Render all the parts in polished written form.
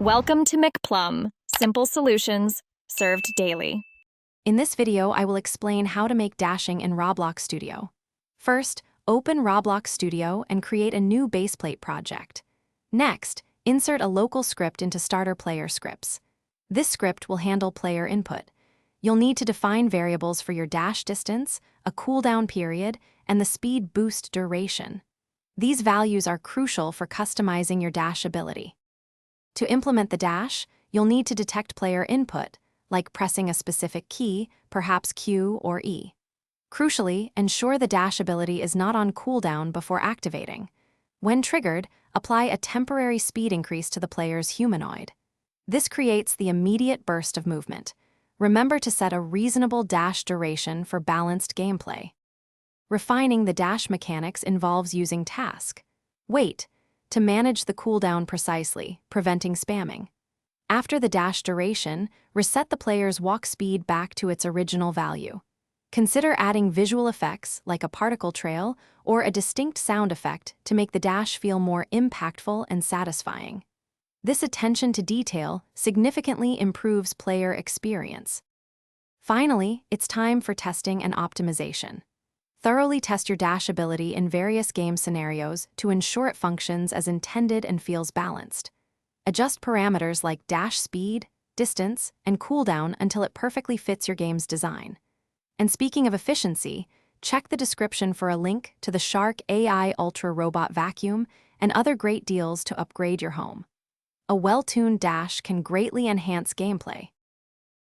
Welcome to McPlum, simple solutions served daily. In this video, I will explain how to make dashing in Roblox Studio. First, open Roblox Studio and create a new baseplate project. Next, insert a local script into starter player scripts. This script will handle player input. You'll need to define variables for your dash distance, a cooldown period, and the speed boost duration. These values are crucial for customizing your dash ability. To implement the dash, you'll need to detect player input, like pressing a specific key, perhaps Q or E. Crucially, ensure the dash ability is not on cooldown before activating. When triggered, apply a temporary speed increase to the player's humanoid. This creates the immediate burst of movement. Remember to set a reasonable dash duration for balanced gameplay. Refining the dash mechanics involves using task. Wait to manage the cooldown precisely, preventing spamming. After the dash duration, reset the player's walk speed back to its original value. Consider adding visual effects like a particle trail or a distinct sound effect to make the dash feel more impactful and satisfying. This attention to detail significantly improves player experience. Finally, it's time for testing and optimization. Thoroughly test your dash ability in various game scenarios to ensure it functions as intended and feels balanced. Adjust parameters like dash speed, distance, and cooldown until it perfectly fits your game's design. And speaking of efficiency, check the description for a link to the Shark AI Ultra Robot Vacuum and other great deals to upgrade your home. A well-tuned dash can greatly enhance gameplay.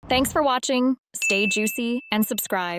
Thanks for watching. Stay juicy and subscribe.